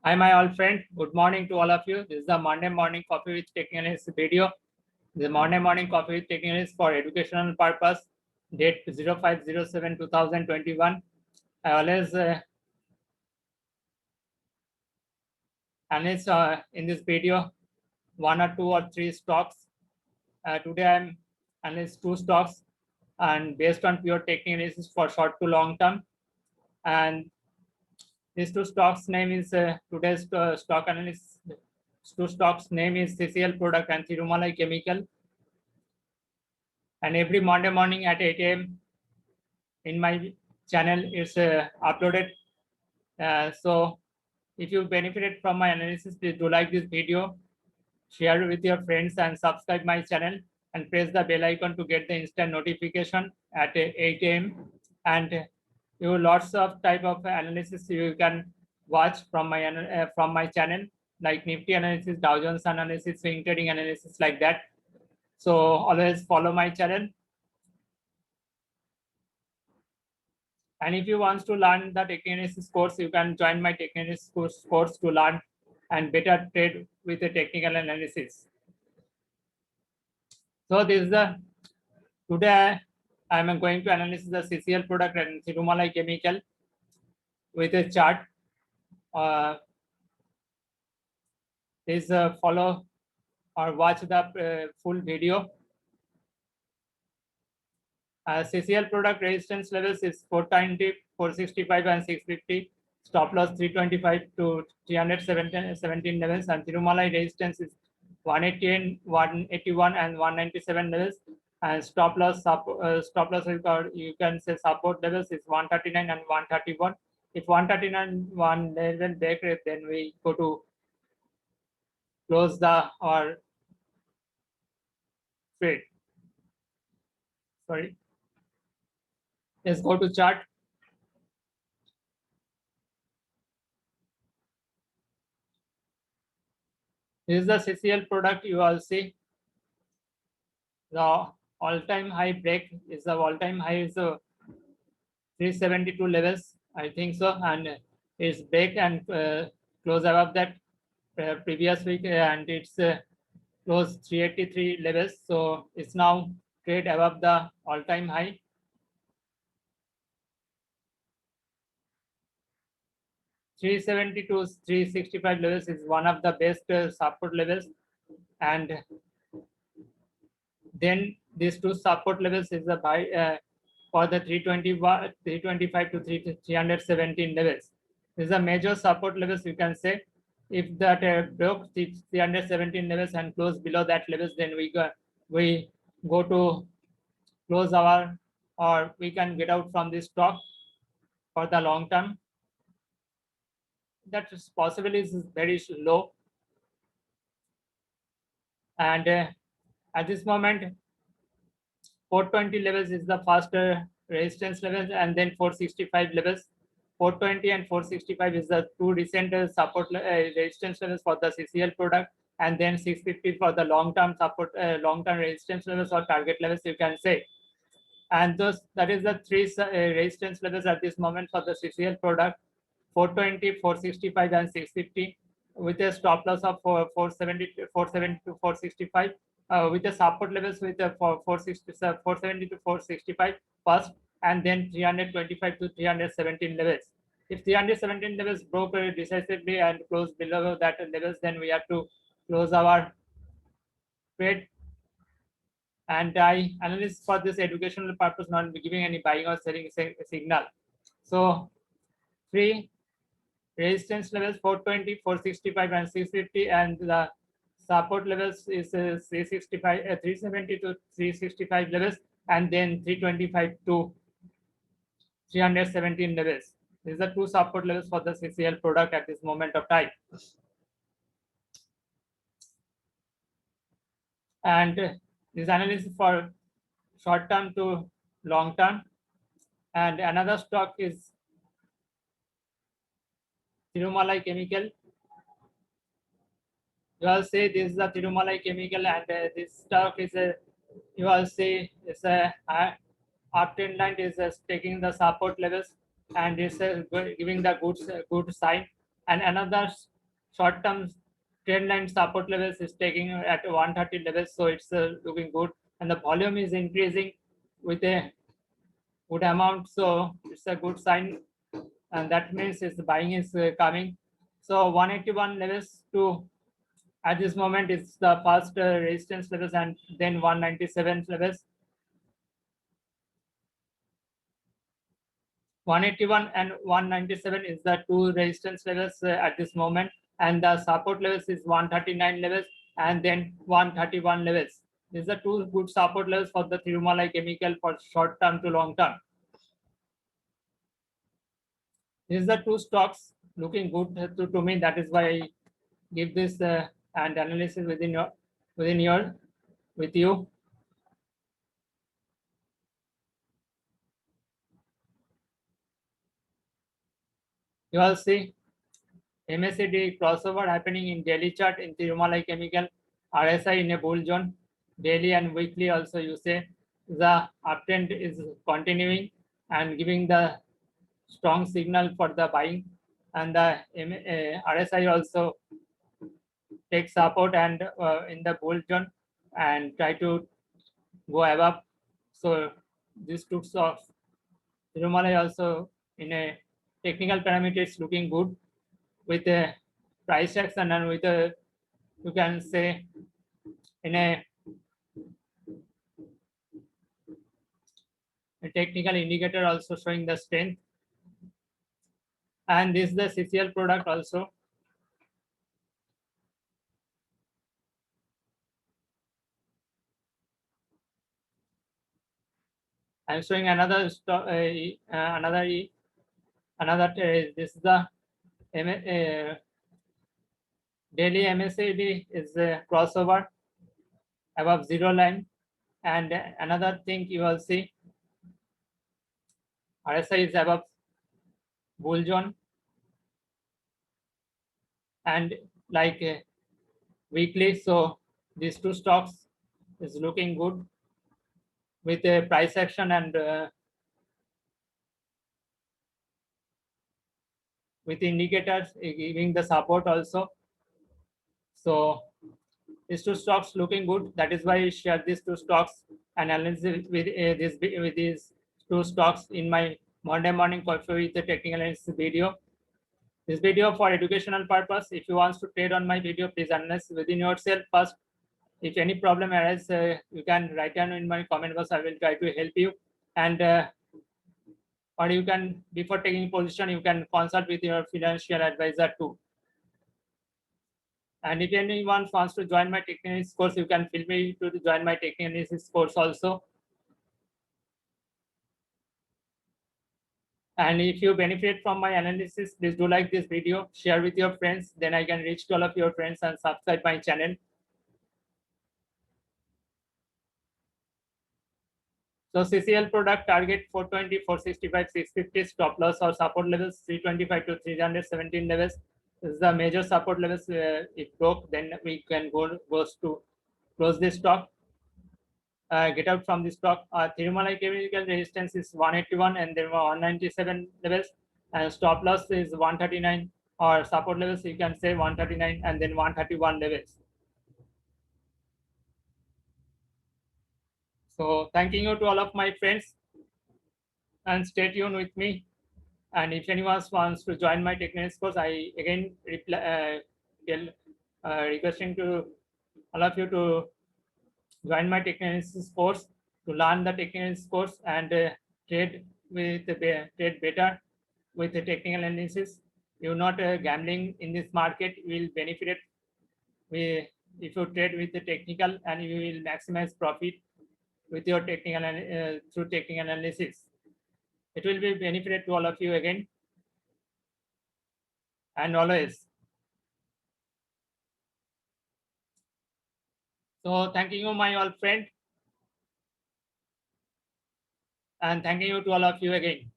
Hi, my old friend. Good morning to all of you. This is the Monday morning coffee with technologies video. The Monday morning coffee with technologies for educational purpose. Date 05/07/2021. I always analyze in this video one or two or three stocks. Today I'm analyze two stocks and based on pure technical analysis for short to long term. And these two stocks name is today's stock analysis. Two stocks name is CCL Product and Thirumalai Chemical. And every Monday morning at 8 a.m. in my channel it's uploaded. So if you benefited from my analysis, please do like this video, share it with your friends and subscribe my channel and press the bell icon to get the instant notification at 8 a.m. And you lots of type of analysis you can watch from my channel, like Nifty analysis, Dow Jones analysis, swing trading analysis, like that. So always follow my channel. And if you want to learn the technical course, you can join my technical course to learn and better trade with the technical analysis. So this is today I am going to analyze the CCL product and Thirumalai Chemical with a chart. Please follow or watch the full video. CCL product resistance levels is 420, 465 and 650. Stop loss 325 to 317 levels, and Thirumalai resistance is 180, 181 and 197 levels, and stop loss you can say support levels is 139 and 131. If 139 one level break, then we go to close the or trade. Sorry. Let's go to chart. This is the CCL product. You all see the all-time high break is the all-time high is 372 levels, I think so, and it's break and close above that previous week, and it's close 383 levels. So it's now trade above the all-time high. $370 to $365 levels is one of the best support levels, and then these two support levels is the buy for the 325 to 317 levels. This is a major support levels, you can say. If that broke 317 levels and close below that levels, then we go to close our, or we can get out from this stock for the long term. That possibility is very low, and at this moment 420 levels is the faster resistance levels, and then 465 levels. 420 and 465 is the two recent support resistance levels for the CCL product, and then 650 for the long-term support, long-term resistance levels or target levels, you can say. And those, that is the three resistance levels at this moment for the CCL product: 420, 465, and 650, with a stop loss of 470 to 465. With the support levels with the 470 to 465 first, and then 325 to 317 levels. If 317 levels broke decisively and close below that levels, then we have to close our trade. And I analyze for this educational purpose, not giving any buying or selling signal. So three resistance levels: 420, 465, and 650, and the support levels is 365, 370 to 365 levels, and then 325 to 317 levels. These are two support levels for the CCL product at this moment of time. And this analysis for short term to long term. And another stock is Thirumalai Chemical. You all say this is the Thirumalai Chemical, and this stock is a, you all say it's a uptrend line is taking the support levels, and it's giving the good sign. And another short-term trend line support levels is taking at 130 levels, so it's looking good, and the volume is increasing with a good amount, so it's a good sign, and that means its buying is coming. So 181 levels to at this moment is the first resistance levels, and then 197 levels. 181 and 197 is the two resistance levels at this moment, and the support levels is 139 levels and then 131 levels. These are two good support levels for the Tirumala Chemical for short term to long term. These are two stocks looking good to me. That is why I give this and analysis with you. You all see MACD crossover happening in daily chart in Tirumala Chemical, RSI in a bull zone, daily and weekly also you say the uptrend is continuing and giving the strong signal for the buying, and the RSI also takes support and in the bull zone and try to go above. So these two stocks, Tirumala also in a technical parameters looking good with a price action and with a, you can say, in a technical indicator also showing the strength. And this is the CCL product also. I'm showing another stock, another this is the daily MACD is a crossover above zero line, and another thing you will see RSI is above bull zone, and like weekly, so these two stocks is looking good with a price action and with indicators giving the support also. So these two stocks looking good. That is why I share these two stocks analysis with these two stocks in my Monday morning coffee with the technical analysis video. This video for educational purpose. If you want to trade on my video, please analyze within yourself first. If any problem arises, you can write down in my comment box. I will try to help you. And or you can, before taking position, you can consult with your financial advisor too. And if anyone wants to join my technical analysis course, you can feel free to join my technical analysis course also. And if you benefit from my analysis, please do like this video, share with your friends, then I can reach to all of your friends and subscribe my channel. So CCL product target 420, 465, 650, stop loss or support levels 325 to 317 levels. This is the major support levels. If broke, then we can goes to close this stock. Get out from this stock. Tirumala Chemical resistance is 181 and then 197 levels, and stop loss is 139, or support levels you can say 139 and then 131 levels. So thanking you to all of my friends, and stay tuned with me. And if anyone wants to join my technical course, I again requesting to all of you to join my technical course to learn the technical course and trade trade better with the technical analysis. You're not gambling in this market. You will benefit if you trade with the technical, and you will maximize profit with your technical through technical analysis. It will be benefit to all of you again and always. So thanking you, my old friend, and thanking you to all of you again.